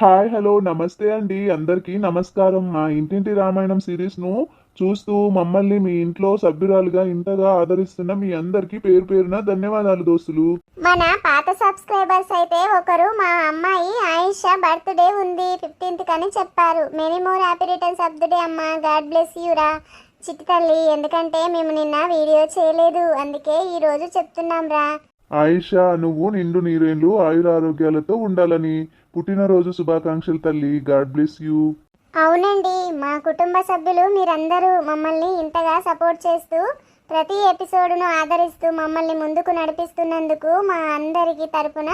Hi hello నమస్తే అండి అందరికీ నమస్కారం. మా ఇంటింటి రామాయణం సిరీస్ను చూస్తూ మమ్మల్ని మీ ఇంట్లో సభ్యురాలుగా ఇంతగా ఆదరిస్తున్న మీ అందరికీ పేరు పేరున ధన్యవాదాలు దోస్తులు. మన పాత సబ్స్క్రైబర్స్ అయితే ఒకరు మా అమ్మాయి ఆయిషా బర్త్డే ఉంది 15th కని చెప్పారు. Many more happy returns of the day అమ్మా, గాడ్ బ్లెస్ యూ రా చిట్టి తల్లి. ఎందుకంటే మేము నిన్న వీడియో చేయలేదు, అందుకే ఈరోజు చెప్తున్నాం రా. ఆయిషా, నువ్వు నిండు నీరేళ్లు ఆయురారోగ్యాలతో ఉండాలని పుట్టినరోజు శుభాకాంక్షలు తల్లి. God bless you. అవునండి, మా కుటుంబ సభ్యులు మీరందరూ మమ్మల్ని ఇంతగా సపోర్ట్ చేస్తూ ప్రతి ఎపిసోడ్ను ఆదరిస్తూ మమ్మల్ని ముందుకు నడిపిస్తున్నందుకు మా అందరికీ తరపున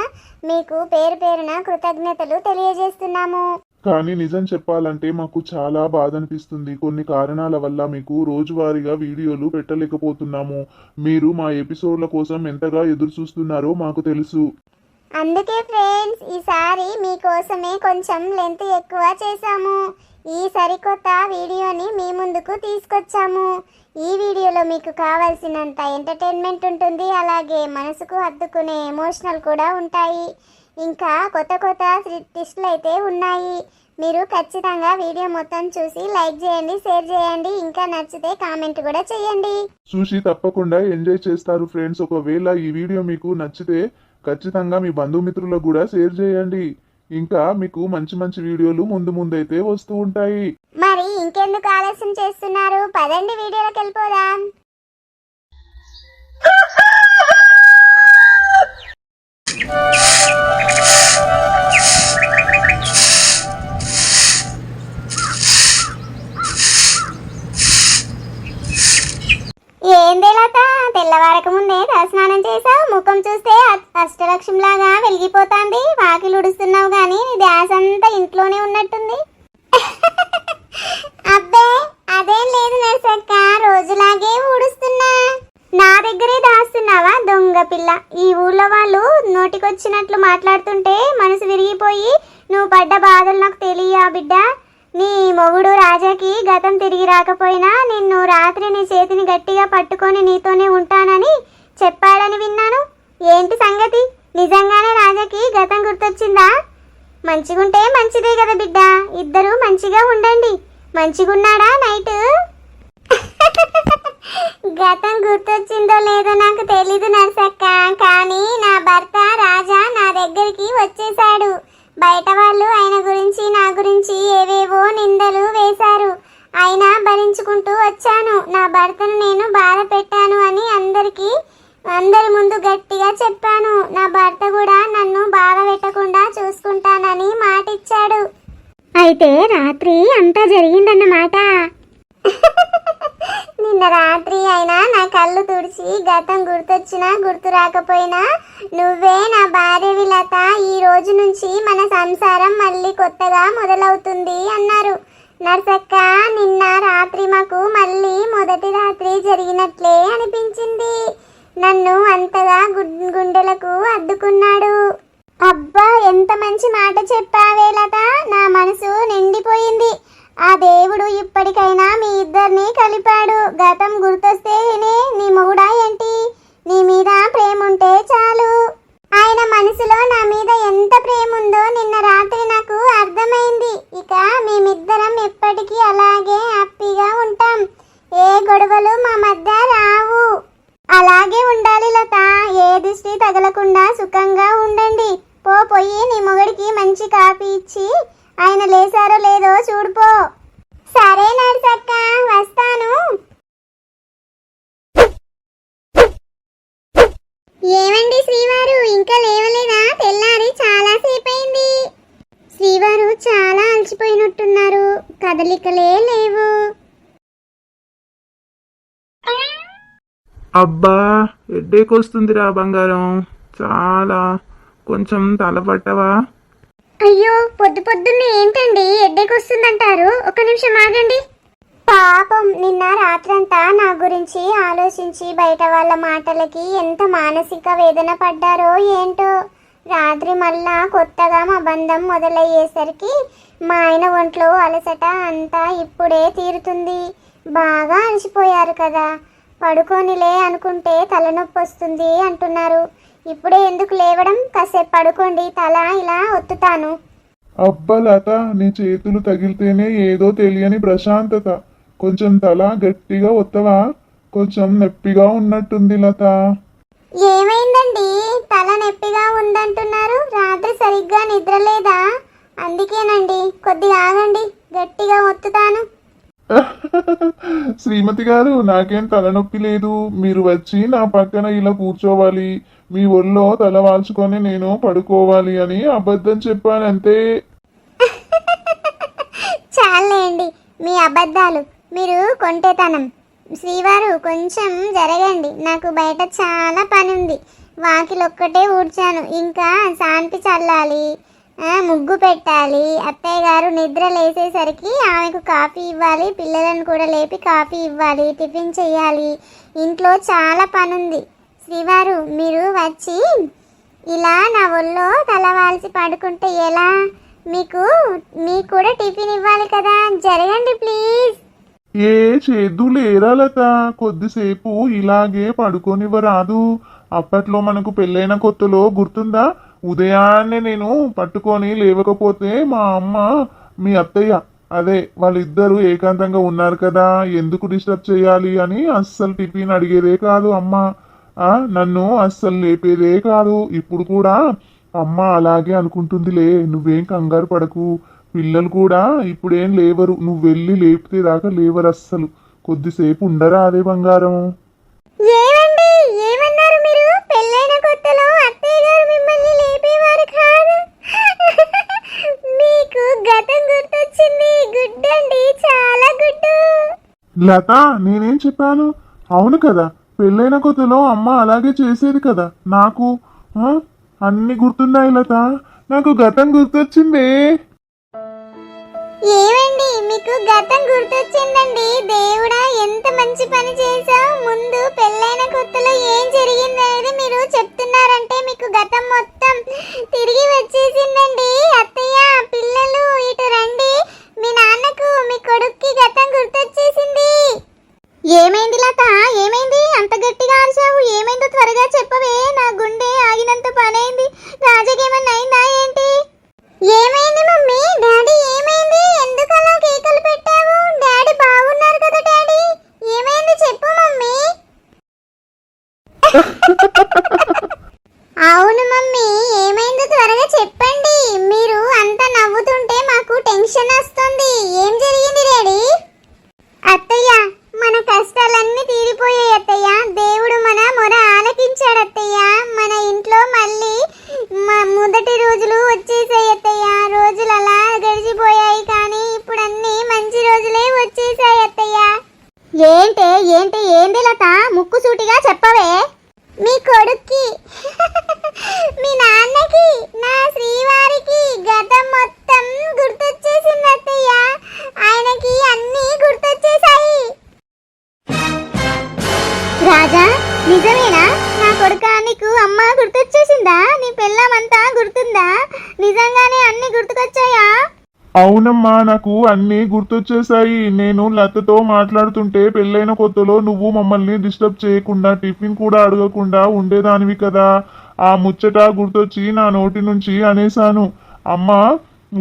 మీకు పేరు పేరున కృతజ్ఞతలు తెలియజేస్తున్నాము. కానీ నిజం చెప్పాలంటే మాకు చాలా బాధ అనిపిస్తుంది. కొన్ని కారణాల వల్ల మీకు రోజువారీగా వీడియోలు పెట్టలేకపోతున్నాము. మీరు మా ఎపిసోడ్ల కోసం ఎంతగా ఎదురు చూస్తున్నారో మాకు తెలుసు. అందుకే ఫ్రెండ్స్, ఈసారి మీకోసమే కొంచెం లెంత్ ఎక్కువ చేశాము. ఈ సరికొత్త వీడియోని మీ ముందుకు తీసుకొచ్చాము. ఈ వీడియోలో మీకు కావాల్సినంత ఎంటర్టైన్మెంట్ ఉంటుంది, అలాగే మనసుకు హత్తుకునే ఎమోషనల్ కూడా ఉంటాయి. ఇంకా కొత్త కొత్త ట్విస్టులు అయితే ఉన్నాయి. మీరు ఖచ్చితంగా వీడియో మొత్తం చూసి లైక్ చేయండి, షేర్ చేయండి, ఇంకా నచ్చితే కామెంట్ కూడా చేయండి. చూసి తప్పకుండా ఎంజాయ్ చేస్తారు ఫ్రెండ్స్. ఒకవేళ ఈ వీడియో మీకు నచ్చితే ఖచ్చితంగా మీ బంధుమిత్రులకు కూడా షేర్ చేయండి. ఇంకా మీకు మంచి మంచి వీడియోలు ముందు ముందైతే వస్తూ ఉంటాయి. మరి ఇంకెందుకు ఆలస్యం చేస్తున్నారు, పదండి వీడియోలోకి వెళ్ళిపోదాం. ఏందేలత, తెల్లవారక ముందే తలస్నానం చేసావు, ముఖం చూస్తే అష్టలక్ష్మిలాగా వెలిగిపోతాంది. వాకిలు ఉడుస్తున్నావు గాని నీ ధ్యాస అంతా ఇంట్లోనే ఉన్నట్టుంది. అబ్బే అదేం లేదు నర్సక్క, రోజులాగే ఊడుస్తున్నా. నా దగ్గరే దాస్తున్నావా దొంగ పిల్ల? ఈ ఊళ్ళో వాళ్ళు నోటికొచ్చినట్లు మాట్లాడుతుంటే మనసు విరిగిపోయి నువ్వు పడ్డ బాధలు నాకు తెలియా బిడ్డ? నీ మొగుడు రాజాకి గతం తిరిగి రాకపోయినా నిన్ను రాత్రి నీ చేతిని గట్టిగా పట్టుకొని నీతోనే ఉంటానని చెప్పాడని విన్నాను. ఏంటి సంగతి? నిజంగానే రాజాకి గతం గుర్తొచ్చిందా? మంచిగుంటే మంచిదే కదా బిడ్డ, ఇద్దరు మంచిగా ఉండండి. మంచిగున్నాడా నైట్? గతం గుర్తొచ్చిందో లేదో నాకు తెలీదు నర్సక్క, కానీ నా భర్త రాజా నా దగ్గరికి వచ్చేసాడు. బయట వాళ్ళు ఆయన గురించి నా గురించి ఏవేవో నిందలు వేశారు, అయినా భరించుకుంటూ వచ్చాను. నా భర్తను నేను బాధ పెట్టాను అని అందరి ముందు గట్టిగా చెప్పాను. నా భర్త కూడా నన్ను బాధ పెట్టకుండా చూసుకుంటానని మాటిచ్చాడు. అయితే రాత్రి అంతా జరిగిందన్నమాట. నిన్న రాత్రి అయినా నా కళ్ళు తుడిచి గతం గుర్తొచ్చినా గుర్తు రాకపోయినా నువ్వే నా భార్య విలత, ఈ రోజు నుంచి మన సంసారం మళ్ళీ కొత్తగా మొదలవుతుంది అన్నారు. నర్సక్క, నిన్న రాత్రి మాకు మళ్ళీ మొదటి రాత్రి జరిగినట్లే అనిపించింది. నన్ను అంతగా గుండెలకు అద్దుకున్నాడు. అబ్బా, ఎంత మంచి మాట చెప్పావే లత, నా మనసు నిండిపోయింది. ఆ దేవుడు ఇప్పటికైనా మీ ఇద్దరిని కలిపాడు. గతం గుర్తొస్తేనే నీ మొగుడా ఏంటి? నీ మీద ప్రేమ ఉంటే చాలు. ఆయన మనసులో నా మీద ఎంత ప్రేమ ఉందో నిన్న రాత్రి నాకు అర్థమైంది. ఇక మేమిద్దరం ఎప్పటికీ అలాగే హ్యాపీగా ఉంటాం. ఏ గొడవలు మా మధ్య రావు. అలాగే ఉండాలి లత, ఏ దృష్టి తగలకుండా సుఖంగా ఉండండి. పోయి నీ మొగుడికి మంచి కాఫీ ఇచ్చి ఆయన లేసారో లేదో చూడుపో. సరే నర్సక్క, వస్తాను. ఏమండి శ్రీవారు, ఇంకా లేవలేదా? తెల్లారి చాలా సేపు అయింది. శ్రీవారు చాలా అలసిపోయినట్టున్నారు, కదలికలే లేవు. అబ్బా, హెడ్ఏక్ వస్తుందిరా బంగారం, చాలా. కొంచెం తల పట్టవా? అయ్యో, పొద్దున్నే ఏంటండి హెడ్ఏక్ వస్తుందంటారు? ఒక నిమిషం ఆగండి. పాపం నిన్న రాత్రంతా నా గురించి ఆలోచించి బయట వాళ్ళ మాటలకి ఎంత మానసిక వేదన పడ్డారో ఏంటో. రాత్రి మళ్ళా కొత్తగా మా బంధం మొదలయ్యేసరికి మా ఆయన ఒంట్లో అలసట అంతా ఇప్పుడే తీరుతుంది. బాగా అలసిపోయారు కదా, పడుకోనిలే అనుకుంటే తలనొప్పి వస్తుంది అంటున్నారు. ఇప్పుడే ఎందుకు లేవడం, కాసేపు పడుకోండి, తల ఇలా ఒత్తుతాను. అబ్బా లత, నీ చేతులు తగిలితేనే ఏదో తెలియని ప్రశాంతత. కొంచెం తల గట్టిగా ఒత్తవా? కొంచెం నొప్పిగా ఉన్నట్టుంది లత. ఏమైందండి? తల నొప్పిగా ఉందంటున్నారు. రాత్రి సరిగ్గా నిద్ర లేదా? అందుకేనండి. కొద్దిగా ఆగండి, గట్టిగా ఒత్తుతాను. శ్రీమతి గారు, నాకేం తలనొప్పి లేదు. మీరు వచ్చి నా పక్కన ఇలా కూర్చోవాలి, మీ ఒళ్ళో తల వాల్చుకొని నేను పడుకోవాలి అని అబద్ధం చెప్పానంతే. చాలండి మీ అబద్ధాలు, మీరు కొంటేతనం. శ్రీవారు కొంచెం జరగండి, నాకు బయట చాలా పని ఉంది. వాకిలొక్కటే ఊడ్చాను, ఇంకా శాంతి చల్లాలి, ముగ్గు పెట్టాలి. అత్తయ్య గారు నిద్ర లేసేసరికి ఆమెకు కాఫీ ఇవ్వాలి, పిల్లలను కూడా లేపి కాఫీ ఇవ్వాలి, టిఫిన్ చెయ్యాలి. ఇంట్లో చాలా పని ఉంది. శ్రీవారు, మీరు వచ్చి ఇలా నా ఒళ్ళో తలవాల్చి పడుకుంటే ఎలా? మీకు కూడా టిఫిన్ ఇవ్వాలి కదా. జరగండి ప్లీజ్. ఏ చేద్దు లేరా లత, కొద్దిసేపు ఇలాగే పడుకోనివ్వరాదు. అప్పట్లో మనకు పెళ్ళైన కొత్తలో గుర్తుందా? ఉదయాన్నే నేను పట్టుకొని లేవకపోతే మా అమ్మ, మీ అత్తయ్య, అదే వాళ్ళిద్దరూ ఏకాంతంగా ఉన్నారు కదా, ఎందుకు డిస్టర్బ్ చేయాలి అని అస్సలు టిఫిన్ అడిగేదే కాదు అమ్మ. నన్ను అస్సలు లేపేదే కాదు. ఇప్పుడు కూడా అమ్మ అలాగే అనుకుంటుందిలే, నువ్వేం కంగారు పడకు. పిల్లలు కూడా ఇప్పుడేం లేవరు, నువ్వు వెళ్ళి లేపితే దాకా లేవరు అస్సలు. కొద్దిసేపు ఉండరా అదే బంగారం. ఏమండి, ఏమన్నారు మీరు? పెళ్ళైన కొత్తలో అత్తయ్య గారు మిమ్మల్ని లేపేవారు కాదు. మీకు గతం గుర్తొచ్చింది. గుడ్డండి, చాలా గుడ్డు. లత, నేనేం చెప్పాను? అవును కదా, పెళ్ళైన కొత్తలో అమ్మ అలాగే చేసేది కదా. నాకు అన్ని గుర్తున్నాయి లత, నాకు గతం గుర్తొచ్చిందే. ఏమండి, మీకు గతం గుర్తొచ్చిందండి? దేవుడా, ఎంత మంచి పని చేశావు. ముందు పెళ్ళైన కొత్తలో ఏం జరిగిందనేది మీరు చెప్తున్నారంటే మీకు గతం మొత్తం తిరిగి వచ్చేసిందండి. అత్తయ్య, పిల్లలు ఇటు రండి. మీ నాన్నకు, మీ కొడుక్కి గతం గుర్తొచ్చేసింది. ఏమైంది లత? ఏమైంది? అంత గట్టిగా అరిచావు? ఏమైందో త్వరగా చెప్పవే, నా గుండె ఆగినంత పనైంది. రాజకేమన్నా అయిందా ఏంటి? ఏమైంది మమ్మీ? డాడీ ఏమైంది? ఎందుకు అలా కేకలు పెట్టావు? డాడీ బాగున్నారు కదా డాడీ? ఏమైంది చెప్పు మమ్మీ. అవును మమ్మీ, ఏమైందో త్వరగా చెప్పండి. మీరు అంత నవ్వుతుంటే మాకు టెన్షన్ వస్తుంది. ఏం జరిగింది డాడీ? అత్తయ్య, మన కష్టాలన్నీ తీరిపోయాయి అత్తయ్య. దేవుడు మన మొర ఆలకించాడు అత్తయ్య. మన ఇంట్లో మళ్ళీ మొదటి రోజులు వచ్చేసాయి అత్తయ్య. రోజులు అలా గడిచిపోయాయి, కానీ ఇప్పుడు అన్ని మంచి రోజులే వచ్చేసాయి అత్తయ్య. ఏంది లత? ముక్కు సూటిగా చెప్పవే. మీ కొడుక్కి, మీ నాన్నకి, నా శ్రీవారికి గతం మొత్తం గుర్తొచ్చేసింది అత్తయ్య. ఆయనకి అన్నీ గుర్తొచ్చేసాయి. రాజా, నిజమేనా? నా కొడుకా, నీకు అమ్మ గుర్తొచ్చేసిందా? నీ పెళ్ళామంతా గుర్తుందా? నిజంగానే అన్ని గుర్తుకొచ్చాయా? అవునమ్మా, నాకు అన్నీ గుర్తొచ్చేసాయి. నేను లతతో మాట్లాడుతుంటే పెళ్ళైన కొత్తలో నువ్వు మమ్మల్ని డిస్టర్బ్ చేయకుండా, టిఫిన్ కూడా అడగకుండా ఉండేదానివి కదా. ఆ ముచ్చట గుర్తొచ్చి నా నోటి నుంచి అనేశాను. అమ్మా,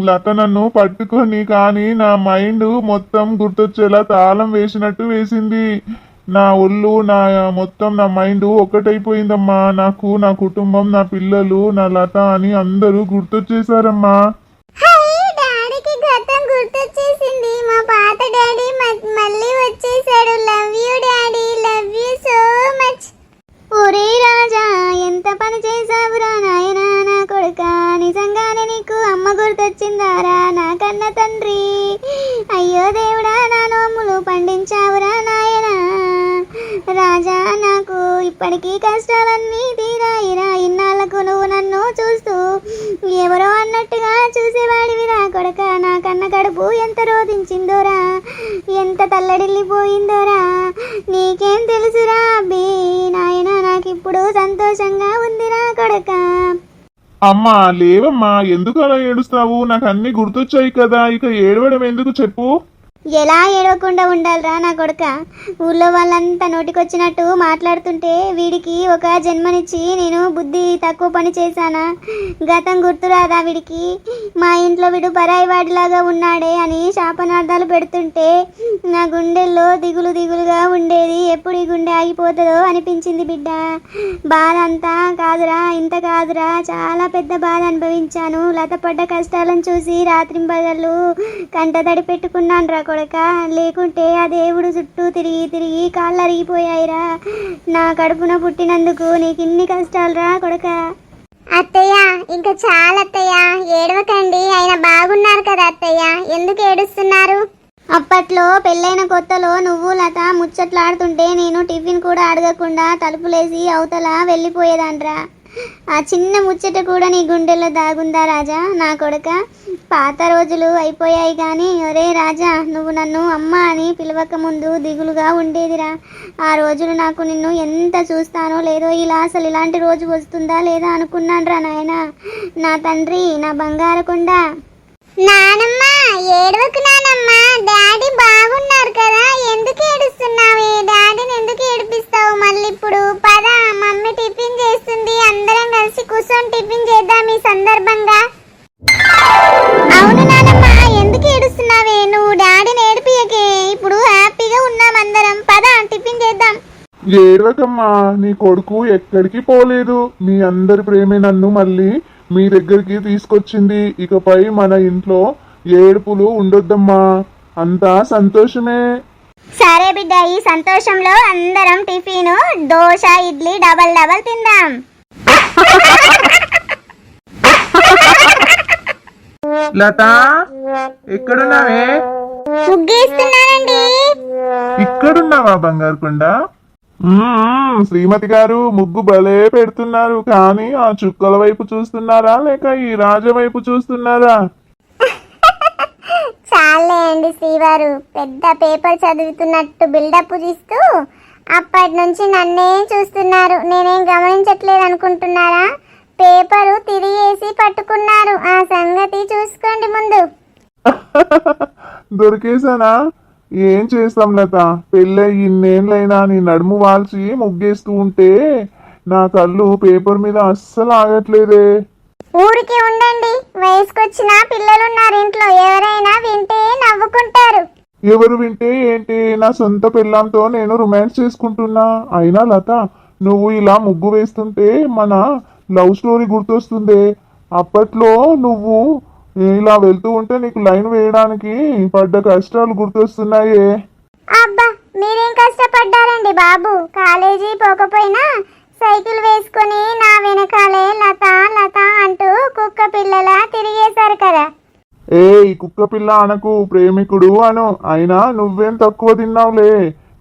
లత నన్ను పట్టుకొని కానీ నా మైండ్ మొత్తం గుర్తొచ్చేలా తాళం వేసినట్టు వేసింది. నా ఒళ్ళు, నా మొత్తం నా మైండ్ ఒక్కటైపోయిందమ్మా. నాకు నా కుటుంబం, నా పిల్లలు, నా లత అని అందరూ గుర్తొచ్చేసారమ్మా. డాడీకి గతం గుర్తొచ్చేసింది. మా పాత డాడీ మళ్ళీ వచ్చేసాడు. Love you daddy, love you so much. ఒరే రాజా, ఎంత పని చేసావురా నాయనా నా కొడుకా. నిజంగానే నీకు అమ్మ గుర్తొచ్చిందారా నా కన్న తండ్రి? అయ్యో దేవుడా, నా నోములు పండించావురా నాయనా. రాజా, నాకు ఇప్పటికీ కష్టాలన్నీ తీరాయిరా. ఇన్నాళ్లకు నువ్వు నన్ను చూస్తూ ఎవరో అన్నట్టుగా చూసేవాడివిరా కొడక. నా కన్న కడుపు ఎంత రోధించిందోరా, ఎంత తల్లడిల్లిపోయిందోరా. నీకేం తెలుసురా అబ్బి నాయనా, నాకిప్పుడు సంతోషంగా ఉందిరా కొడక. అమ్మా లేవమ్మా, ఎందుకు అలా ఏడుస్తావు? నాకు అన్ని గుర్తొచ్చాయి కదా, ఇక ఏడవడం ఎందుకు చెప్పు. ఎలా ఏడవకుండా ఉండాలిరా నా కొడుక. ఊళ్ళో వాళ్ళంతా నోటికొచ్చినట్టు మాట్లాడుతుంటే వీడికి ఒక జన్మనిచ్చి నేను బుద్ధి తక్కువ పని చేశానా? గతం గుర్తురాదా వీడికి? మా ఇంట్లో వీడు పరాయి వాడిలాగా ఉన్నాడే అని శాపనార్థాలు పెడుతుంటే నా గుండెల్లో దిగులు దిగులుగా ఉండేది. ఎప్పుడు ఈ గుండె ఆగిపోతుందో అనిపించింది బిడ్డ. బాధ అంతా కాదురా, ఇంత కాదురా, చాలా పెద్ద బాధ అనుభవించాను. లత పడ్డ కష్టాలను చూసి రాత్రింబగళ్ళు కంటతడి పెట్టుకున్నాను రా కొడక. లేకుంటే ఆ దేవుడు చుట్టూ తిరిగి తిరిగి కాళ్ళు అరిగిపోయాయిరా. నా కడుపున పుట్టినందుకు నీకు ఇన్ని కష్టాలు రా కొడక. అత్తయ్య ఇంకా చాలా అత్తయ్య, ఏడవకండి. ఆయన బాగున్నారు కదా అత్తయ్య, ఎందుకు ఏడుస్తున్నారు? అప్పట్లో పెళ్ళైన కొత్తలో నువ్వు లత ముచ్చట్లాడుతుంటే నేను టిఫిన్ కూడా అడగకుండా తలుపులేసి అవతల వెళ్ళిపోయేదాన్రా. ఆ చిన్న ముచ్చట కూడా నీ గుండెల్లో దాగుందా రాజా నా కొడక? పాత రోజులు అయిపోయాయి కానీ ఒరే రాజా, నువ్వు నన్ను అమ్మ అని పిలవక ముందు దిగులుగా ఉండేదిరా. ఆ రోజులు నాకు నిన్ను ఎంత చూస్తానో లేదో ఇలా అసలు ఇలాంటి రోజు వస్తుందా లేదా అనుకున్నాను రా నాయన. నా తండ్రి, నా బంగారు కొండ. నానమ్మ ఏడవకు నానమ్మ, డాడీ బాగున్నారు కదా, ఎందుకు ఏడుస్తున్నావు? డాడీని ఎందుకు ఏడిపిస్తావు మళ్ళీ ఇప్పుడు? పద, మమ్మీ టిఫిన్ చేస్తుంది, అందరం కలిసి కూర్చొని టిఫిన్ చేద్దాం ఈ సందర్భంగా. అవును నానమ్మ, ఎందుకు ఏడుస్తున్నావే నువ్వు? డాడీని ఏడిపియకే, ఇప్పుడు హ్యాపీగా ఉన్నాం అందరం. పద టిఫిన్ చేద్దాం. ఏడవకమ్మా, నీ కొడుకు ఎక్కడికి పోలేదు. మీ అందరి ప్రేమే నన్ను మళ్ళీ మీ దగ్గరికి తీసుకొచ్చింది. ఇకపై మన ఇంట్లో ఏడుపులు ఉండొద్దమ్మా, అంతా సంతోషమే. సరే బిడ్డ, ఈ సంతోషంలో అందరం tiffin dosa idli double double తిందాం. లత, ఎక్కడున్నావే? ముగ్గేస్తున్నానండి. ఇక్కడున్నావా బంగారు కొండ? శ్రీమతి గారు ముగ్గు భలే పెడుతున్నారు, కానీ ఆ చుక్కల వైపు చూస్తున్నారా లేక ఈ రాజ వైపు చూస్తున్నారా? చాలే అండి శ్రీవారు, పెద్ద పేపర్ చదువుతున్నట్టు బిల్డప్ ఇస్తూ అప్పటి నుంచి నన్నే చూస్తున్నారు. నేనేం గమనించట్లేదు అనుకుంటున్నారా? పేపరు తిరిగేసి పట్టుకున్నారు. ఆ సంగతి చూసుకోండి ముందు. దొరికేసానా? ఏం చేస్తాం లత, పెళ్ళై ఇన్నేళ్ళైనా నీ నడుము వాల్చి ముగ్గేస్తూ ఉంటే నా కళ్ళు పేపర్ మీద అస్సలు ఆగట్లేదే. ఊరికి ఉండండి, వయసుకొచ్చిన పిల్లలున్నారు ఇంట్లో, ఎవరైనా వింటే నవ్వుకుంటారు. ఎవరు వింటే ఏంటి, నా సొంత పెళ్ళాంతో నేను రొమాన్స్ చేసుకుంటున్నా. అయినా లత, నువ్వు ఇలా ముగ్గు వేస్తుంటే మన లవ్ స్టోరీ గుర్తొస్తుంది. అప్పట్లో నువ్వు ఇలా వెళ్తూ ఉంటే నీకు లైన్ వేయడానికి పడ్డ కష్టాలు గుర్తొస్తున్నాయే. అబ్బా, మీరేం కష్టపడ్డారండి బాబు. కాలేజీ పోకపోయినా సైకిల్ వేసుకుని నా వెనకాలే లత లత అంటూ కుక్క పిల్లలా తిరిగేశారు కదా. కుక్క పిల్ల అనకు, ప్రేమికుడు అను. అయినా నువ్వేం తక్కువ తిన్నావులే.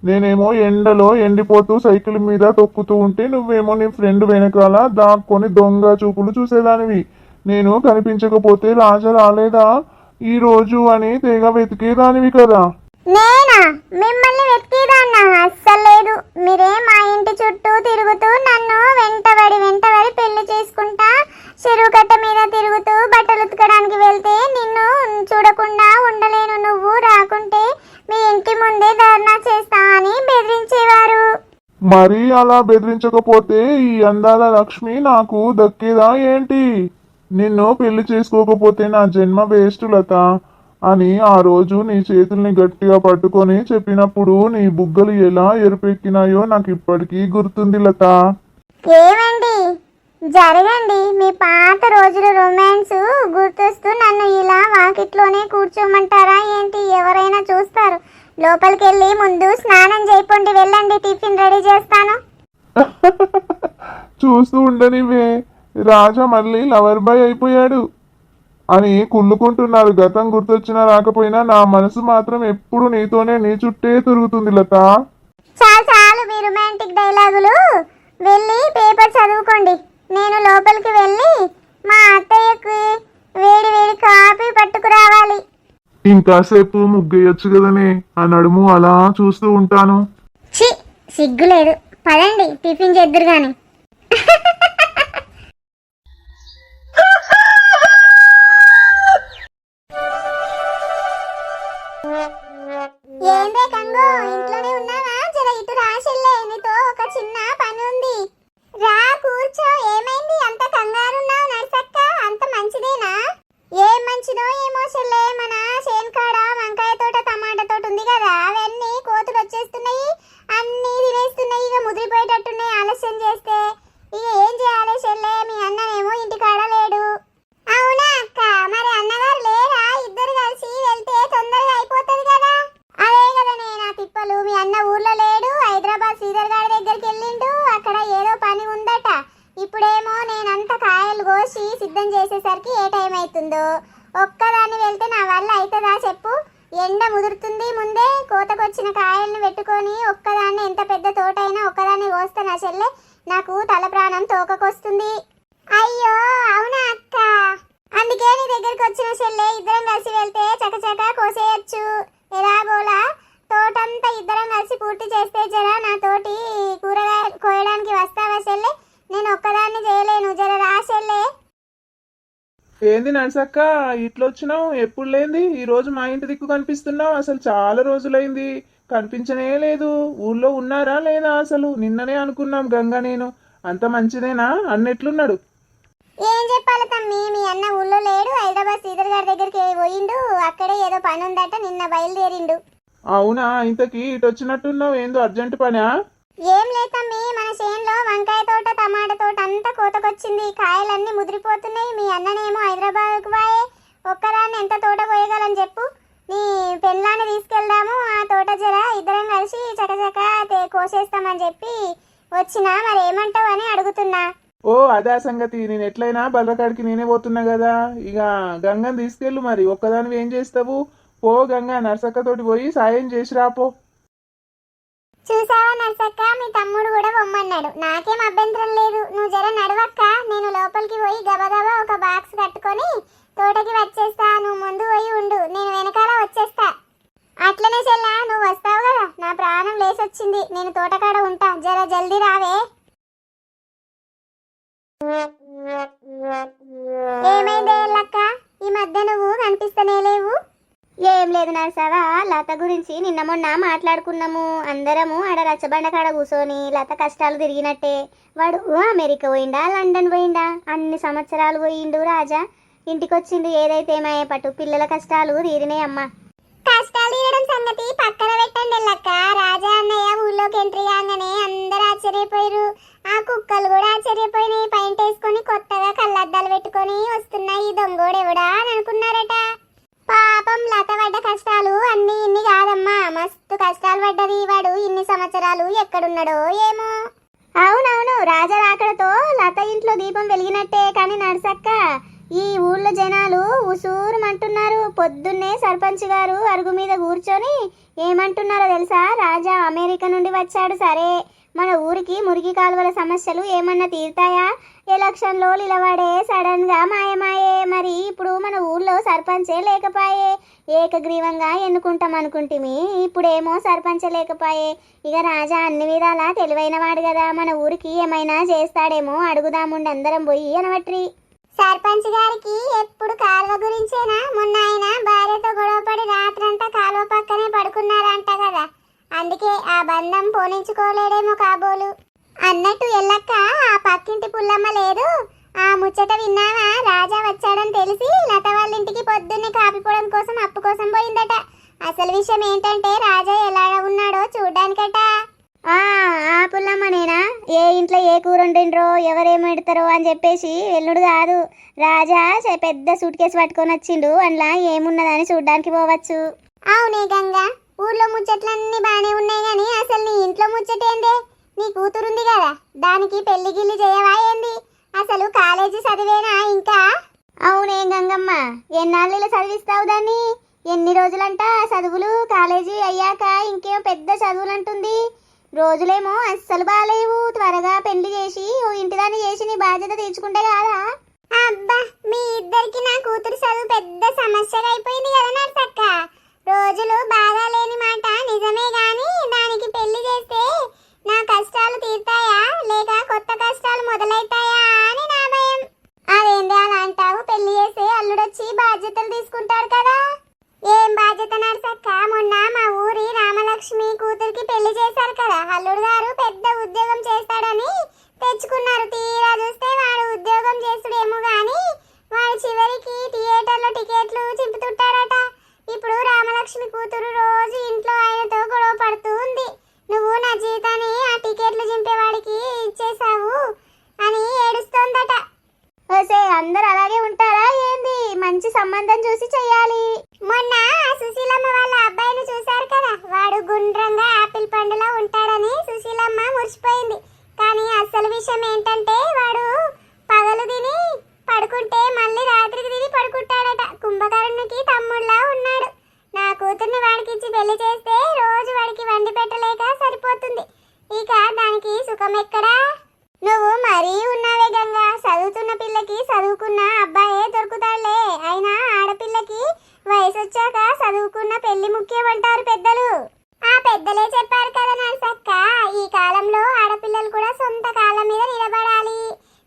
నేనేమో ఎండలో ఎండిపోతూ సైకిల్ మీద తొక్కుతూ ఉంటే నువ్వేమో నీ ఫ్రెండ్ వెనకాల దాక్కొని దొంగ చూపులు చూసేదానివి. నేను కనిపించకపోతే రాజా రాలేదా ఈ రోజు అని తెగ వెతికేదానివి కదా. నేనా మిమ్మల్ని వెతికేదాన్నా? అస్సలు లేదు. మీరే మా ఇంటి చుట్టూ తిరుగుతూ నన్ను వెంటబడి పెళ్లి చేసుకుంటా చెరువు కట్ట మీద తిరుగుతూ బట్టలు ఉతకడానికి వెళ్తే నిన్ను చూడకుండా ఉండలేను, నువ్వు రాకుంటే మీ ఇంటి ముందే ధర్నా చేస్తా అని బెదిరించేవారు. మరి అలా బెదిరించకపోతే ఈ అందాల లక్ష్మి నాకు దక్కేదా ఏంటి? నిన్ను పెళ్లి చేసుకోకపోతే నా జన్మ వేస్ట్ లత అని ఆ రోజు నీ చేతుల్ని గట్టిగా పట్టుకొని చెప్పినప్పుడు నీ బుగ్గలు ఎలా ఎరుపెక్కినాయో నాకు ఇప్పటికీ గుర్తుంది లత. ఏమండి, జరగండి. మీ పాత రోజుల రొమాన్స్ గుర్తొస్తూ నన్ను ఇలా వాకిట్లోనే కూర్చోమంటారా ఏంటి? ఎవరైనా చూస్తారు. లోపలికి వెళ్ళి ముందు స్నానం చేయకండి, వెళ్ళండి, టిఫిన్ రెడీ చేస్తాను. చూస్తూ ఉండనివే, రాజా మళ్ళీ లవర్ బాయ్ అయిపోయాడు అని కుళ్ళుకుంటున్నారు. గతం గుర్తొచ్చినా రాకపోయినా నా మనసు మాత్రం ఎప్పుడు నీతోనే, నీ చుట్టే తిరుగుతుంది లత. చాలు చాలు మీ రొమాంటిక్ డైలాగులు. వెళ్ళి పేపర్ చదువుకోండి. నేను లోపలికి వెళ్ళి మా అత్తయ్యకి వేడి వేడి కాఫీ పట్టుకురావాలి. ఇంకాసేపు ముగ్గేయొచ్చు కదనే, ఆ నడుము అలా చూస్తూ ఉంటాను. ఛీ, సిగ్గులేదు. పదండి, టిఫిన్ చేద్దురు గాని. చెప్పు? ఎండ ముదురుతుంది, ముందే కోతకొచ్చిన కాయలను పెట్టుకొని ఒక్కదాన్ని ఎంత పెద్ద తోటైనా ఒక్కదాన్ని కోస్తానా చెల్లె? నాకు తల ప్రాణం తోకకొస్తుంది. అయ్యో అవునా అక్క, అందుకే నీ దగ్గరికి వచ్చిన చెల్లె. ఇద్దరం కలిసి వెళ్తే చకచక కోసేయచ్చు. ఎలాగోలా తోటంతా ఇద్దరం కలిసి పూర్తి చేస్తే జర నా తోటి కూరగాయలు కోయడానికి వస్తావా చెల్లె? నేను ఒక్కదాన్ని చేయలేను, జర రా చెల్లె. ఏంది నర్సక్క ఇట్లొచ్చినావు? ఎప్పుడు లేంది ఈ రోజు మా ఇంటి దిక్కు కనిపిస్తున్నావు? అసలు చాలా రోజులైంది, కనిపించనే లేదు. ఊళ్ళో ఉన్నారా లేదా? అసలు నిన్ననే అనుకున్నాం గంగ నేను. అంత మంచిదేనా? అన్నెట్లున్నాడు? ఏం చెప్పాలి తమ్మి, మీ అన్న ఊళ్ళో లేడు. హైదరాబాద్ శ్రీధర్ గారి దగ్గరికి పోయిండు. అక్కడే ఏదో పని ఉందట, నిన్న బయలుదేరిండు. అవునా? ఇంతకీ ఇటు వచ్చినట్టున్నావు, ఏందో అర్జెంట్ పనా? ఏం లేదమ్మి, మన చేనులో వంకాయ తోట టమాటా తోట అంతా కోతకొచ్చింది. కాయలన్నీ ముదిరిపోతున్నాయి. మీ అన్ననేమో హైదరాబాద్కు పోయే. ఒక్కదాన్ని ఎంత తోట కోయగలని చెప్పు? నీ పెళ్ళాన్ని తీసుకెళ్దాము, ఆ తోట జర ఇద్దరం కలిసి చకచక కోసేస్తామని చెప్పి వచ్చినా. మరి ఏమంటావు అని అడుగుతున్నా. ఓ అదే సంగతి. నేను ఎట్లయినా బర్రకాడికి నేనే పోతున్నా కదా, ఇక గంగని తీసుకెళ్ళు. మరి ఒక్కదానివి ఏం చేస్తావు? పో గంగ, నర్సక్క తోటి పోయి సాయం చేసి రాపో. చూసావా నర్సక్క, మీ తమ్ముడు కూడా పొమ్మన్నాడు. నాకేం అభ్యంతరం లేదు. నువ్వు జర నడవక్క, నేను లోపలికి పోయి గబగబా ఒక బాక్స్ కట్టుకొని తోటకి వచ్చేస్తా. నువ్వు ముందు పోయి ఉండు, నేను వెనకాల వచ్చేస్తా. అట్లనే చెల్లా, నువ్వు వస్తావు కదా, నా ప్రాణం లేసొచ్చింది. నేను తోటకాడ ఉంటా, జర జల్దీ రావే. ఏమైందే ఎల్లక్క, ఈ మధ్య నువ్వు కనిపిస్తనే లేవు? ఏం లేదు నర్సవా, లత గురించి నిన్న మొన్న మాట్లాడుకున్నాము. అందరము ఆడ రచ్చబండ కాడ కూర్చొని లత కష్టాలు తిరిగినట్టే. వాడు అమెరికా పోయిండా, లండన్ పోయిండా, అన్ని సంవత్సరాలు పోయిండు రాజా. ఇంటికొచ్చిండు, ఏదైతే ఏమయ్యే పట్టు పిల్లల కష్టాలు తీరినాయి అమ్మ. కష్టాలు తీరడం సంగతి పక్కన పెట్టండి ఎల్లక్క. రాజా అన్నయ్య ఊళ్ళోకి ఎంట్రీ కాగానే అందరూ ఆశ్చర్యపోయారు. ఆ కుక్కలు కూడా ఆశ్చర్యపోయినాయి. పైంట్ వేసుకొని కొత్తగా కళ్ళద్దాలు పెట్టుకొని వస్తున్నాయి. ఈ దొంగోడెవడా అని అనుకున్నారట. పాపం లత పడ్డ కష్టాలు అన్ని ఇన్ని కాదమ్మా, మస్తు కష్టాలు పడ్డది. వాడు ఇన్ని సంవత్సరాలు ఎక్కడున్నాడో ఏమో. అవునవును, రాజా రాకడతో లత ఇంట్లో దీపం వెలిగినట్టే. కానీ నర్సక్క, ఈ ఊళ్ళో జనాలు ఉసూరుమంటున్నారు. పొద్దున్నే సర్పంచ్ గారు అరుగు మీద కూర్చొని ఏమంటున్నారో తెలుసా? రాజా అమెరికా నుండి వచ్చాడు, సరే మన ఊరికి మురికి కాలువల సమస్యలు ఏమన్నా తీరుతాయా? ఎలక్షన్లో నిలబడే సడన్ గా మాయమాయే. మరి ఇప్పుడు మన ఊళ్ళో సర్పంచే లేకపాయే. ఏకగ్రీవంగా ఎన్నుకుంటాం అనుకుంటుమి, ఇప్పుడేమో సర్పంచే లేకపాయే. ఇక రాజా అన్ని విధాలా తెలివైన వాడు కదా, మన ఊరికి ఏమైనా చేస్తాడేమో అడుగుదాముండి అందరం పోయి అనవట్రి. సర్పంచ్ గారికి ఎప్పుడు కాలువ గురించేనా? మొన్న ఆయన భార్యతో గొడవపడి రాత్రంతా కాలువ పక్కనే పడుకున్నారంట కదా, అందుకే ఆ బంధం పోనించుకోలేడేమో కాబోలు. అన్నట్టు ఎల్లక్క, ఆ పక్కింటి పుల్లమ్మ లేదు, ఆ ముచ్చట విన్నావా? రాజా వచ్చాడని తెలిసి లత వాళ్ళ ఇంటికి పొద్దున్నే కాపిపోవడం కోసం అప్పు కోసం పోయిందట. అసలు విషయం ఏంటంటే రాజా ఎలా ఉన్నాడో చూడ్డానికట. ఆ పుల్లమ్మనేనా? ఏ ఇంట్లో ఏ కూర వండిండ్రో ఎవరేమో పెడతారో అని చెప్పేసి వెల్లుడు కాదు. రాజా పెద్ద సూట్ కేసు పట్టుకొని వచ్చిండు, అందులో ఏమున్నదని చూడ్డానికి పోవచ్చు. అవునే గంగా, ఊర్లో ముచ్చట్లన్నీ బానే ఉన్నాయి గాని అసలు నీ ఇంట్లో ముచ్చటేందే? నీ కూతురుంది కదా, దానికి పెళ్లి గిల్లి చేయవా ఏంది? అసలు కాలేజీ చదివేనా ఇంకా? అవునే గంగమ్మ, ఎన్నాళ్ళు చదివిస్తావు దాన్ని? ఎన్ని రోజులంట చదువులు? కాలేజీ అయ్యాక ఇంకేం పెద్ద చదువులు అంటుంది. రోజులేమో అస్సలు బాగాలేవు. త్వరగా పెళ్లి చేసి ఓ ఇంటిదాన్ని చేసి నీ బాధ్యత తీర్చుకుంటే కాదా? అబ్బా, మీ ఇద్దరికి నా కూతురు చదువు పెద్ద సమస్యగా అయిపోయింది కదా నర్సక్క. రోజులు బాగా లేని మాట నిజమే గాని దానికి పెళ్లి చేస్తే నా కష్టాలు తీరుతాయా లేక కొత్త కష్టాలు మొదలైతాయా అని నా భయం. అదేంటి అలా అంటావు? పెళ్లి చేస్తే అల్లుడొచ్చి బాధ్యతలు తీసుకుంటాడు కదా. ఏం బాధ్యత నర్సక్క? మొన్న మా ఊరి రామలక్ష్మి కూతురికి పెళ్లి చేశారు కదా, అల్లుడు గారు పెద్ద ఉద్యోగం చేస్తాడని తెచ్చుకున్నారు. తీరా చూస్తే వాడు ఉద్యోగం చేస్తుడేమో గాని వాడు చివరికి థియేటర్లో టికెట్లు చింపుతుంటాడట. ఇప్పుడు రామలక్ష్మి కూతురు రోజు ఇంట్లో ఆయనతో గొడవ పడుతూ ఉంది. నువ్వు నా జీతాన్ని ఆ టికెట్లు చింపేవాడికి ఇచ్చేసావు అని ఏడుస్తోందట. ఓసే, అందరు అలాగే ఉంటారా ఏంది? మంచి సంబంధం చూసి చెయ్యాలి. మొన్న సుశీలమ్మ వాళ్ళ అబ్బాయిని చూశారు కదా, వాడు గుండ్రంగా ఆపిల్ పండులా ఉంటాడని సుశీలమ్మ మురిసిపోయింది. కానీ అసలు విషయం ఏంటంటే వాడు పగలు తిని పడుకుంటే మళ్ళీ రాత్రికి తిని పడుకుంటాడట. కుంభకర్ణునికి తమ్ముళ్ళ ఉన్నాడు. ప్రేమించి పెళ్లి చేస్తే రోజు వాడికి వండి పెట్టలేక సరిపోతుంది. ఇక దానికి సుఖం ఎక్కడా? నువ్వు మరీ ఉన్నావే గంగా. చదువుతున్న పిల్లకి చదువుకున్న అబ్బాయే దొరుకుతాడులే. అయినా ఆడపిల్లకి వయసు వచ్చాక చదువుకున్న పెళ్లి ముఖ్యమంటారు పెద్దలు. ఆ పెద్దలే చెప్పారు కదా నర్సక్క, ఈ కాలంలో ఆడపిల్లలు కూడా సొంత కాళ్ళ మీద నిలబడాలి.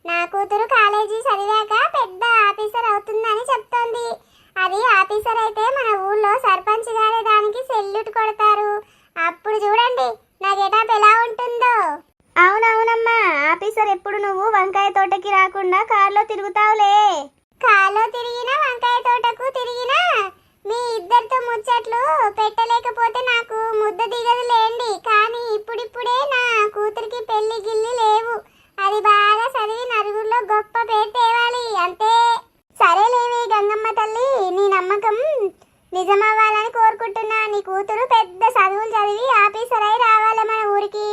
నా కూతురు కాలేజీ చదివాక పెద్ద ఆఫీసర్ అవుతుందని చెప్తోంది. అది ఆఫీసర్ అయితే మన ఊళ్ళో సర్పంచ్ గారే దానికి సెల్యూట్ కొడతారు. అప్పుడు చూడండి నా గెటప్ ఎలా ఉంటుందో. అవునవునమ్మా, ఆఫీసర్ ఎప్పుడు నువ్వు వంకాయ తోటకి రాకుండా కార్లో తిరుగుతావులే. కాలో తిరిగినా వంకాయ తోటకు తిరిగినా మీ ఇద్దరితో ముచ్చట్లు పెట్టలేకపోతే నాకు ముద్ద దిగదు లేండి. కానీ ఇప్పుడిప్పుడే నా కూతురికి పెళ్లి గిల్లి లేవు. అది బాగా చదివి నలుగురిలో గొప్ప పేరు తేవాలి అంతే. సరేలేవి గంగమ్మ తల్లి, నీ నమ్మకం నిజమవ్వాలని కోరుకుంటున్నా. నీ కూతురు పెద్ద చదువులు చదివి ఆఫీసర్ అయి రావాలి మన ఊరికి.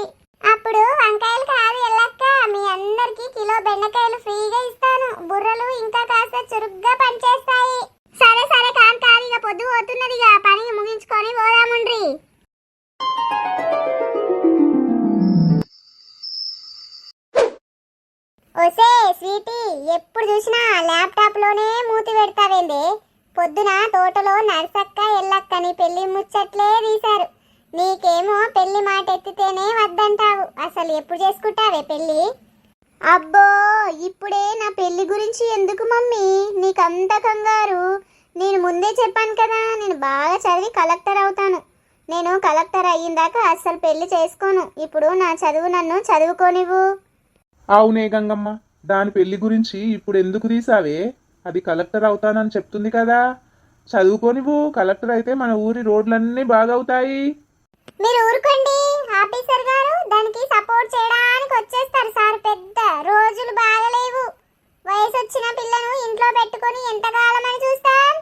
అప్పుడు వంకాయలు కాదు ఎల్లక్క, మీ అందరికి కిలో బెండకాయలు ఫ్రీగా ఇస్తాను. బుర్రలు ఇంకా కాస్త చురుగ్గా పనిచేస్తాయి. సరే సరే కాంతారిగా పొద్దు పోతున్నదిగా, పని ముగించుకొని పోదాముండ్రి. ఓసే స్వీటీ, ఎప్పుడు చూసినా ల్యాప్టాప్ లోనే మూతి పెడతావేందే? పొద్దున తోటలో నర్సక్క ఎల్లక్కని పెళ్లి ముచ్చట్లే తీశారు. నీకేమో పెళ్లి మాట ఎత్తితేనే వద్దంటావు. అసలు ఎప్పుడు చేసుకుంటావే పెళ్లి? అబ్బో, ఇప్పుడే నా పెళ్లి గురించి ఎందుకు మమ్మీ నీకంత కంగారు? నేను ముందే చెప్పాను కదా, నేను బాగా చదివి కలెక్టర్ అవుతాను. నేను కలెక్టర్ అయ్యిందాక అస్సలు పెళ్లి చేసుకోను. ఇప్పుడు నా చదువు నన్ను చదువుకోనివ్వు. అవునే గంగమ్మ, దాని పెళ్లి గురించి ఇప్పుడు ఎందుకు తీసావే? అది కలెక్టర్ అవుతానని చెప్తుంది కదా, చదువుకోనివ్వు. కలెక్టర్ అయితే మన ఊరి రోడ్లన్నీ బాగవుతాయి. మీరు ఊరుకోండి, ఆఫీసర్ గారు దానికి సపోర్ట్ చేయడానికి వచ్చేస్తారు. సార్ పెద్ద రోజులు బాగలేవు. వయసు వచ్చిన పిల్లను ఇంట్లో పెట్టుకొని ఎంతకాలం అని చూస్తాం?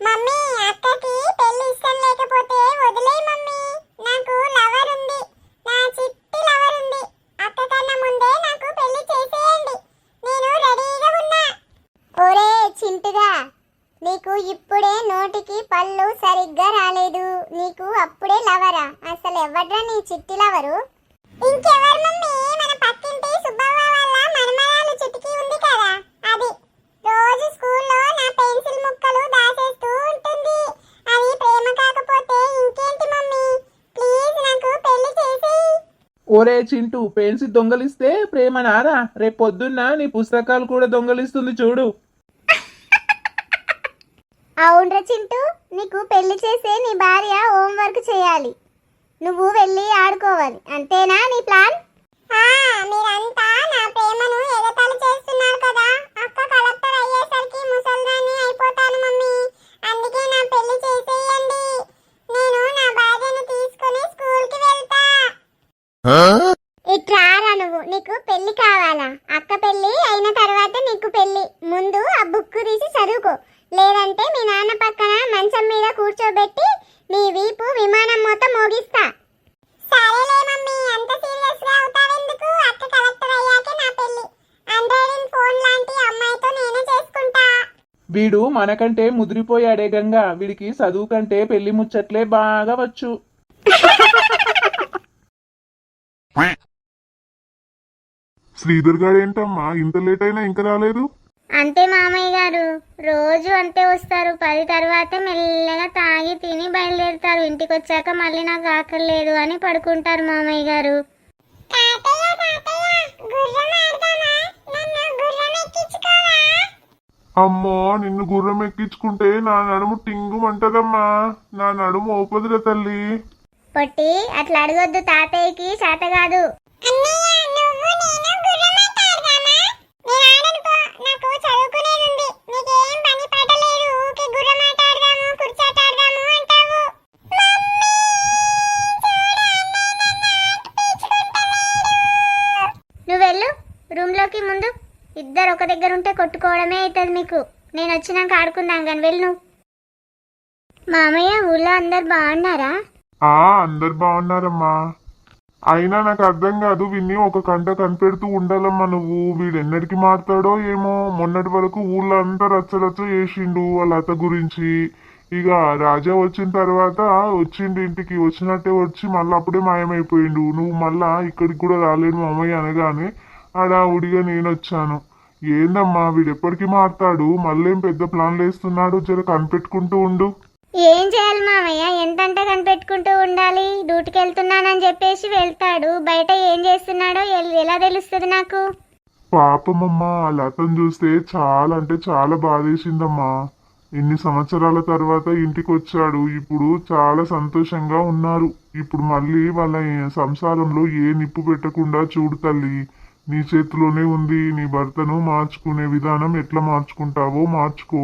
మమ్మీ, అక్కకి పెళ్లి ఇష్టం లేకపోతే వదిలేయ్ మమ్మీ. నాకు లవర్ ఉంది, నా చిట్టి లవర్ ఉంది. అక్క కన్నా ముందే నాకు పెళ్లి చేసేయండి, నేను రెడీగా ఉన్నా. ఒరే చింటుగా, నీకు ఇప్పుడే నోటికి పళ్ళు సరిగ్గా రాలేదు. నీకు అప్పుడే లవరా? అసలు ఎవడ్రా నీ చిట్టి లవరు? ఇంకెవరు మమ్మీ, మన పక్కింటి సుబ్బవ్వ వాళ్ళ మనమరాలు చిటికి ఉంది కదా, అది. రోజు స్కూల్లో నా పెన్సిల్ ముక్కలు దాచేస్తూ ఉంటుంది. అది ప్రేమ కాకపోతే ఇంకేంటి మమ్మీ? ప్లీజ్ నాకు పెళ్లి చేసేయ్. ఒరే చింటూ, పెన్సిల్ దొంగలిస్తే ప్రేమ నారా? రేపు పొద్దున్న నీ పుస్తకాలు కూడా దొంగలిస్తుంది చూడు. అవునరా చింటూ, నీకు పెళ్లి చేసే నీ భార్య హోంవర్క్ చేయాలి, నువ్వు వెళ్ళి ఆడుకోవాలి. అంతేనా నీ ప్లాన్? మీరంతా నా ప్రేమను ఎగతాళి చేస్తున్నారు కదా. అక్క కలెక్టర్ అయ్యేసరికి ముసల్దాన్ని అయిపోతాను మమ్మీ. అందుకే నా పెళ్లి చేసేయండి. నేను నా భార్యను తీసుకొని స్కూల్కి వెళ్తా. ఇట్రారా నువ్వు, నీకు పెళ్లి కావాలా? అక్క పెళ్లి అయిన తర్వాత నీకు పెళ్లి. ముందు ఆ బుక్ తీసి చదువుకో, లేదంటే మీ నాన్న పక్కన మంచం మీద కూర్చోబెట్టి నీ వీపు విమానం మొత్తం మోగిస్తా. సరేలే మమ్మీ, అంత సీరియస్ గా అవుతావెందుకు? అక్క కలెక్టర్ అయ్యాకే నా పెళ్లి. ఆండ్రాయిడ్ ఫోన్ లాంటి అమ్మాయితో నేనే చేసుకుంటా. వీడు మనకంటే ముదిరిపోయాడే గంగా, వీడికి చదువు కంటే పెళ్లి ముచ్చట్లే బాగా వచ్చు. శ్రీధర్ గారు ఏంటమ్మా ఇంత లేట్ అయినా ఇంకా రాలేదు? అంతే మామయ్య గారు, రోజు అంతే వస్తారు. 10 తర్వాత మెల్లగా తాగి తిని బయలుదేరుతారు. ఇంటికి వచ్చాక మళ్ళీ నాకు ఆకలి లేదు అని పడుకుంటారు మామయ్య గారు. అమ్మో, నిన్ను గుర్రం ఎక్కించుకుంటే నా నడుము టింగుమంటదమ్మా. నా నడుము ఓపదుల తల్లి. పొట్టి అట్లా అడగొద్దు, తాతయ్యకి చేత కాదు. నువ్వు వెళ్ళు రూమ్ లోకి. ముందు ఇద్దరు ఒక దగ్గర ఉంటే కొట్టుకోవడమే అవుతుంది మీకు. నేను వచ్చినాక ఆడుకుందాం కానీ వెళ్ళు నువ్వు. మామయ్య, ఊళ్ళో అందరు బాగున్నారా? అందరు బాగున్నారమ్మా. అయినా నాకు అర్థం కాదు, విన్ని ఒక కంట కనిపెడుతూ ఉండాలమ్మా నువ్వు. వీడెన్నడికి మారుతాడో ఏమో. మొన్నటి వరకు ఊళ్ళో అంతా రచ్చరచ్చ చేసిండు వాళ్ళ అత్త గురించి. ఇక రాజా వచ్చిన తర్వాత వచ్చిండు ఇంటికి వచ్చినట్టే వచ్చి మళ్ళీ అప్పుడే మాయమైపోయిండు. నువ్వు మళ్ళా ఇక్కడికి కూడా రాలేను మామయ్య అనగానే హడావుడిగా నేను వచ్చాను. ఏందమ్మా వీడెప్పటికీ మారుతాడు, మళ్ళేం పెద్ద ప్లాన్లు వేస్తున్నాడు, జర కనిపెట్టుకుంటూ ఉండు. ఏం చేయాలి మామయ్య, ఎంతంటే కనిపెట్టుకుంటూ ఉండాలి. డ్యూటీకి వెళ్తున్నానని చెప్పేసి వెళ్తాడు, బయట ఏం చేస్తున్నాడో ఎలా తెలుస్తుంది నాకు? పాపమమ్మా ఆ లతను చూస్తే చాలా అంటే చాలా బాధేసిందమ్మా. ఇన్ని సంవత్సరాల తర్వాత ఇంటికి వచ్చాడు, ఇప్పుడు చాలా సంతోషంగా ఉన్నారు. ఇప్పుడు మళ్ళీ వాళ్ళ సంసారంలో ఏ నిప్పు పెట్టకుండా చూడు తల్లి, నీ చేతిలోనే ఉంది. నీ భర్తను మార్చుకునే విధానం ఎట్లా మార్చుకుంటావో మార్చుకో.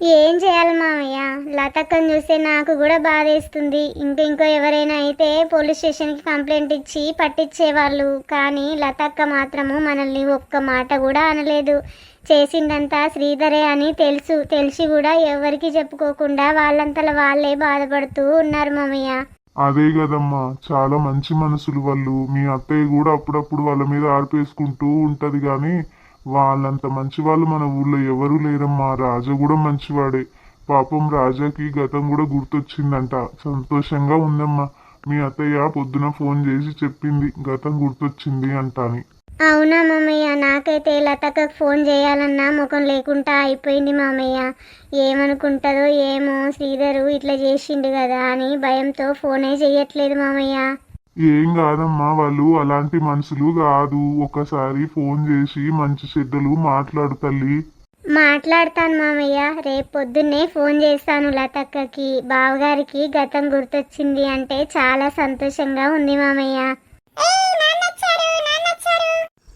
ఏం చేయాలి మామయ్య, లతక్కని చూస్తే నాకు కూడా బాధేస్తుంది. ఇంకో ఎవరైనా అయితే పోలీస్ స్టేషన్కి కంప్లైంట్ ఇచ్చి పట్టించేవాళ్ళు, కానీ లతక్క మాత్రము మనల్ని ఒక్క మాట కూడా అనలేదు. చేసిందంతా శ్రీధరే అని తెలిసి కూడా ఎవరికి చెప్పుకోకుండా వాళ్ళంతలో వాళ్ళే బాధపడుతూ ఉన్నారు మామయ్య. అదే కదమ్మా, చాలా మంచి మనసులు వాళ్ళు. మీ అత్తయ్య కూడా అప్పుడప్పుడు వాళ్ళ మీద ఆర్పేసుకుంటూ ఉంటది కానీ వాళ్ళంత మంచి వాళ్ళు మన ఊళ్ళో ఎవరూ లేరమ్మా. రాజా కూడా మంచివాడే. పాపం రాజాకి గతం కూడా గుర్తొచ్చిందంట. సంతోషంగా ఉందమ్మా. మీ అత్తయ్య పొద్దున ఫోన్ చేసి చెప్పింది గతం గుర్తొచ్చింది అంటాని. అవునా మామయ్య, నాకైతే లతక్కకు ఫోన్ చేయాలన్నా ముఖం లేకుండా అయిపోయింది మామయ్య. ఏమనుకుంటుందో ఏమో, శ్రీధరు ఇట్లా చేసిండు కదా అని భయంతో ఫోనే చెయ్యట్లేదు మామయ్య. ఏం కాదమ్మా, వాళ్ళు అలాంటి మనుషులు కాదు. ఒకసారి ఫోన్ చేసి మంచి చెడ్డలు మాట్లాడు తల్లి. మాట్లాడతాను మామయ్య, రేపు పొద్దున్నే ఫోన్ చేస్తాను లతక్కకి. బావగారికి గతం గుర్తొచ్చింది అంటే చాలా సంతోషంగా ఉంది మామయ్య.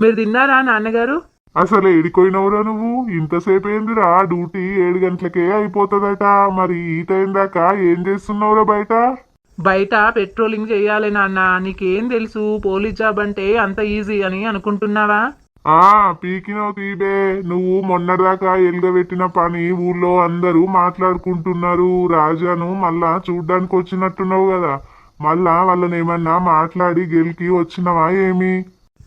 మీరు తిన్నారా నాన్నగారు? అసలు ఏడిపోయినవురా నువ్వు? ఇంతసేపు ఏందిరా? డ్యూటీ 7 గంటలకే అయిపోతుందట. మరి ఈ టైం దాకా ఏం చేస్తున్నావురా బయట? బయట పెట్రోలింగ్ చెయ్యాలి నాన్న. నీకేం తెలుసు పోలీస్ జాబ్ అంటే అంత ఈజీ అని అనుకుంటున్నావా? పీకినవు తీబే. నువ్వు మొన్నటిదాకా ఎలుగబెట్టిన పని ఊళ్ళో అందరూ మాట్లాడుకుంటున్నారు. రాజాను మళ్ళా చూడ్డానికి వచ్చినట్టున్నావు కదా, మళ్ళా వాళ్ళని ఏమన్నా మాట్లాడి గెలికి వచ్చినవా ఏమి?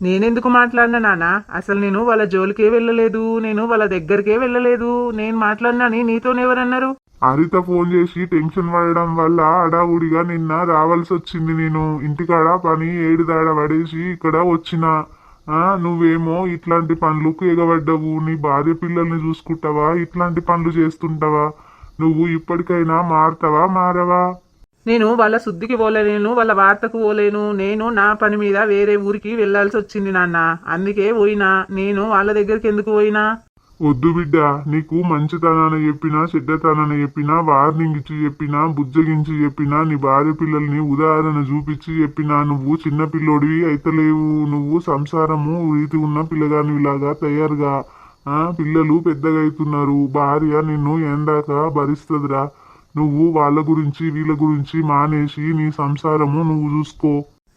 నేనెందుకు మాట్లాడినా నాన్న? అసలు నేను వాళ్ళ జోలికే వెళ్ళలేదు, నేను వాళ్ళ దగ్గరికే వెళ్ళలేదు. నేను మాట్లాడినాని నీతోనెవరన్నారు? హరిత ఫోన్ చేసి టెన్షన్ పడడం వల్ల హడావుడిగా నిన్న రావాల్సి వచ్చింది. నేను ఇంటికాడ పని 7 దాడ పడేసి ఇక్కడ వచ్చిన. నువ్వేమో ఇట్లాంటి పనులకు ఎగబడ్డవు. నీ భార్య పిల్లల్ని చూసుకుంటావా? ఇట్లాంటి పనులు చేస్తుంటావా? నువ్వు ఇప్పటికైనా మారతావా మారవా? నేను వాళ్ళ శుద్ధికి పోలేను, వాళ్ళ వార్తకు పోలేను. నేను నా పని మీద వేరే ఊరికి వెళ్లాల్సి వచ్చింది నాన్న, అందుకే పోయినా. నేను వాళ్ళ దగ్గరికి ఎందుకు పోయినా? వద్దు బిడ్డ, నీకు మంచితనాన్ని చెప్పినా చెడ్డతనాన్ని చెప్పినా, వార్నింగ్ ఇచ్చి చెప్పినా, బుజ్జగించి చెప్పినా, నీ భార్య పిల్లల్ని ఉదాహరణ చూపించి చెప్పినా నువ్వు చిన్న పిల్లోడివి అయితలేవు. నువ్వు సంసారము రీతి ఉన్న పిల్లగానిలాగా తయారుగా. పిల్లలు పెద్దగా అవుతున్నారు. భార్య నిన్ను ఎందాక భరిస్తుందిరా. నువ్వు వాళ్ళ గురించి వీళ్ళ గురించి మానేసి నీ సంసారము నువ్వు చూసుకో.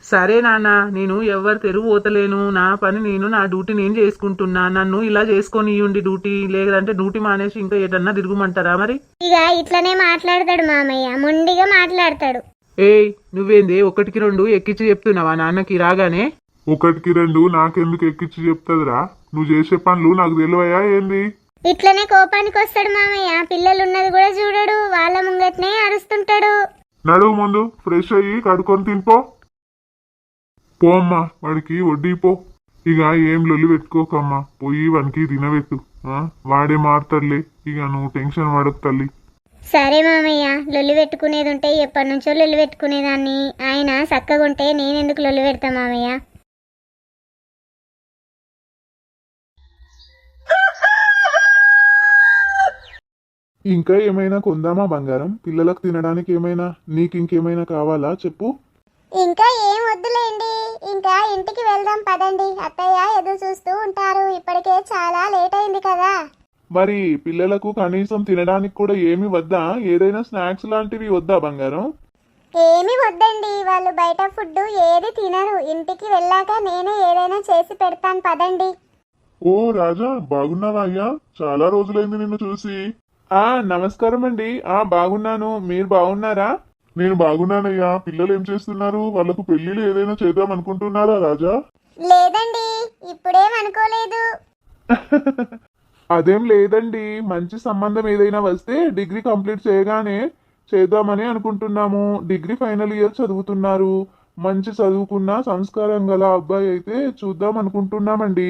సరే నాన్న, నేను ఎవరి తెరువు పోతలేను. నా పని నేను, నా డ్యూటీ నేను చేసుకుంటున్నా. నన్ను ఇలా చేసుకొని ఇవ్వండి డ్యూటీ, లేదంటే డ్యూటీ మానేసి ఇంకా ఏదన్నా తిరుగుమంటారా మరి? ఇక ఇట్లనే మాట్లాడతాడు మామయ్య, మొండిగా మాట్లాడతాడు. ఏయ్ నువ్వేంది 1కి 2 ఎక్కించి చెప్తున్నావా నాన్నకి రాగానే? 1కి 2 నాకెందుకు ఎక్కించి చెప్తుందిరా? నువ్వు చేసే పనులు నాకు తెలివయా ఏంది? ఇట్లనే కోపానికి వస్తాడు మామయ్య. పిల్లలున్నది కూడా చూడడు, వాళ్ళ ముంగట్నే అరుస్తుంటాడు. నడువు ముందు ఫ్రెష్ అయ్యి కడుకొని తినిపో. పో అమ్మా, వాడికి వడ్డీ పో. ఇక ఏం లొల్లి పెట్టుకోకమ్మా, పోయి వానికి తినబెట్టు. వాడే మారుతాడులే, ఇక నువ్వు టెన్షన్ పడకు తల్లి. సరే మామయ్య, లొల్లి పెట్టుకునేది ఉంటే ఎప్పటి నుంచో లొల్లి పెట్టుకునేదాన్ని. ఆయన చక్కగా ఉంటే నేనెందుకు లొల్లి పెడతా మామయ్య? ఇంకా ఏమైనా కొందామా బంగారం? పిల్లలకు తినడానికి ఏమైనా? నీకు ఇంకేమైనా కావాలా చెప్పు. ఇంకా ఏం వద్దులేండి, ఇంకా ఇంటికి వెళ్దాం పదండి. అత్తయ్య ఎదురు చూస్తూ ఉంటారు, ఇప్పటికే చాలా లేట్ అయింది కదా. మరి పిల్లలకు కనీసం తినడానికి కూడా ఏమి వద్దా? ఏదైనా స్నాక్స్ లాంటివి వద్దా బంగారం? ఏమి వద్దండి, వాళ్ళు బయట ఫుడ్ ఏది తినరు. ఇంటికి వెళ్ళాక నేనే ఏదైనా చేసి పెడతాను పదండి. ఓ రాజా, బాగున్నావా అయ్యా? చాలా రోజులైంది నిన్ను చూసి. నమస్కారం అండి. బాగున్నాను, మీరు బాగున్నారా? నేను బాగున్నానయ్యా. పిల్లలు ఏం చేస్తున్నారు? వాళ్ళకు పెళ్లిళ్ళు ఏదైనా చేద్దాం అనుకుంటున్నారా రాజా? లేదండి, ఇప్పుడేం అనుకోలేదు. అదేం లేదండి, మంచి సంబంధం ఏదైనా వస్తే డిగ్రీ కంప్లీట్ చేయగానే చేద్దామని అనుకుంటున్నాము. డిగ్రీ ఫైనల్ ఇయర్ చదువుతున్నారు. మంచి చదువుకున్న సంస్కారం గల అబ్బాయి అయితే చూద్దాం అనుకుంటున్నామండి.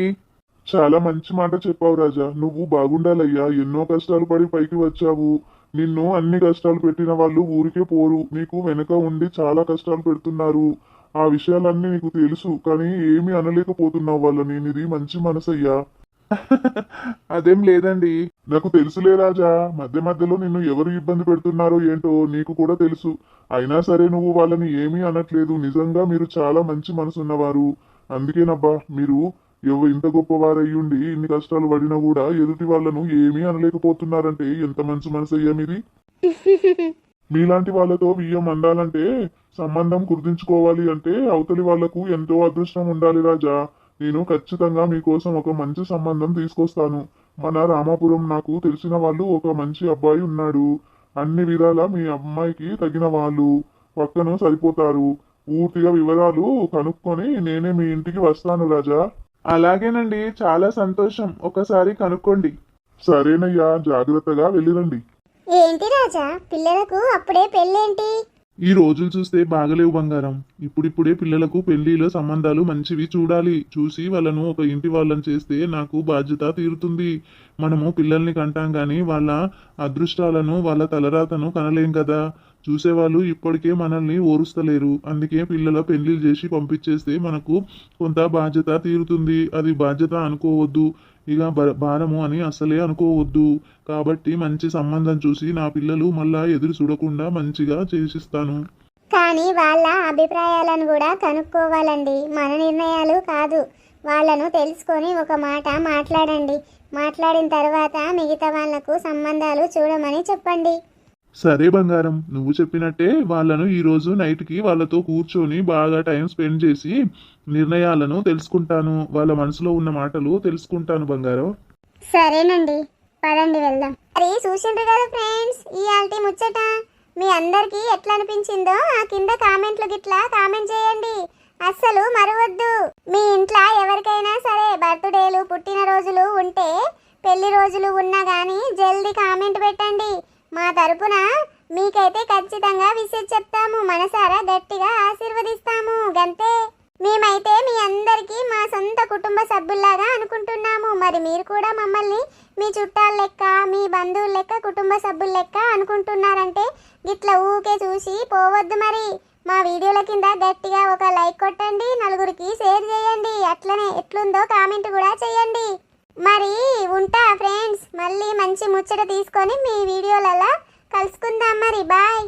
చాలా మంచి మాట చెప్పావు రాజా. నువ్వు బాగుండాలయ్యా. ఎన్నో కష్టాలు పడి పైకి వచ్చావు. నిన్ను అన్ని కష్టాలు పెట్టిన వాళ్ళు ఊరికే పోరు. నీకు వెనుక ఉండి చాలా కష్టాలు పెడుతున్నారు. ఆ విషయాలన్నీ నీకు తెలుసు, కానీ ఏమీ అనలేకపోతున్నావు వాళ్ళని. నీది మంచి మనసయ్యా. అదేం లేదండి. నాకు తెలుసులే రాజా. మధ్య మధ్యలో నిన్ను ఎవరు ఇబ్బంది పెడుతున్నారో ఏంటో నీకు కూడా తెలుసు. అయినా సరే నువ్వు వాళ్ళని ఏమీ అనట్లేదు. నిజంగా మీరు చాలా మంచి మనసున్నవారు. అందుకేనబ్బా మీరు ఇంత గొప్పవారయ్యుండి ఇన్ని కష్టాలు పడినా కూడా ఎదుటి వాళ్ళను ఏమీ అనలేకపోతున్నారంటే ఎంత మంచి మనసయ్యా మీది. మీలాంటి వాళ్ళతో బియ్యం అందాలంటే, సంబంధం కుదించుకోవాలి అంటే అవతలి వాళ్లకు ఎంతో అదృష్టం ఉండాలి రాజా. నేను ఖచ్చితంగా మీకోసం ఒక మంచి సంబంధం తీసుకొస్తాను. మన రామాపురం నాకు తెలిసిన వాళ్ళు ఒక మంచి అబ్బాయి ఉన్నాడు. అన్ని విధాలా మీ అమ్మాయికి తగిన వాళ్ళు పక్కన సరిపోతారు. పూర్తిగా వివరాలు కనుక్కొని నేనే మీ ఇంటికి వస్తాను రాజా. అలాగేనండి, చాలా సంతోషం. ఒకసారి కనుక్కోండి. సరేనయ్యా, జాగ్రత్తగా వెళ్ళిరండి. ఏంటి రాజా, పిల్లలకు అప్పుడే పెళ్ళేంటి? ఈ రోజులు చూస్తే బాగలేవు బంగారం. ఇప్పుడిప్పుడే పిల్లలకు పెళ్లిలో సంబంధాలు మంచివి చూడాలి. చూసి వాళ్ళను ఒక ఇంటి వాళ్ళని చేస్తే నాకు బాధ్యత తీరుతుంది. మనము పిల్లల్ని కంటాం గాని వాళ్ళ అదృష్టాలను వాళ్ళ తలరాతను కనలేం కదా. చూసేవాళ్ళు ఇప్పటికే మనల్ని ఓరుస్తలేరు. అందుకే పిల్లల పెళ్లిళ్ళు చేసి పంపించేస్తే మనకు కొంత బాధ్యత తీరుతుంది. అది బాధ్యత అనుకోవద్దు, ఇక భారము అని అసలే అనుకోవద్దు. కాబట్టి మంచి సంబంధం చూసి నా పిల్లలు మళ్ళా ఎదురు చూడకుండా మంచిగా చేసిస్తాను. కానీ వాళ్ళ అభిప్రాయాలను కూడా కనుక్కోవాలండి. మన నిర్ణయాలు కాదు. వాళ్ళను తెలుసుకొని ఒక మాట మాట్లాడండి. మాట్లాడిన తర్వాత మిగతా వాళ్లకు సంబంధాలు చూడమని చెప్పండి. సరే బంగారం, నువ్వు చెప్పినట్టే వాళ్ళను ఈరోజు నైట్కి వాళ్ళతో కూర్చొని బాగా టైం స్పెండ్ చేసి నిర్ణయాలను తెలుసుకుంటాను. వాళ్ళ మనసులో ఉన్న మాటలు తెలుసుకుంటాను బంగారం. సరేనండి, పదండి వెళ్దాం. మరి చూసిండ్రు కదా ఫ్రెండ్స్, ఇయాల్టి ముచ్చట మీ అందరికీ ఎట్లా అనిపించిందో ఆ కింద కామెంట్లు గిట్లా కామెంట్ చేయండి. అస్సలు మరవద్దు. మీ ఇంట్లో ఎవరికైనా సరే బర్త్డేలు, పుట్టినరోజులు ఉంటే, పెళ్లి రోజులు ఉన్నా కానీ జల్దీ కామెంట్ పెట్టండి. మా తరపున మీకైతే ఖచ్చితంగా విషయం చెప్తాము. మనసారా గట్టిగా ఆశీర్వదిస్తాము. గంతే. మేమైతే మీ అందరికీ మా సొంత కుటుంబ సభ్యుల్లాగా అనుకుంటున్నాము. మరి మీరు కూడా మమ్మల్ని మీ చుట్టాల లెక్క, మీ బంధువుల లెక్క, కుటుంబ సభ్యుల లెక్క అనుకుంటున్నారంటే గిట్లా ఊకే చూసి పోవద్దు. మరి మా వీడియోల కింద గట్టిగా ఒక లైక్ కొట్టండి, నలుగురికి షేర్ చేయండి. అట్లనే ఎట్లుందో కామెంట్ కూడా చేయండి. మరి ఉంటా ఫ్రెండ్స్, మళ్ళీ మంచి ముచ్చట తీసుకొని మీ వీడియోలలో కలుసుకుందాం. మరి బాయ్.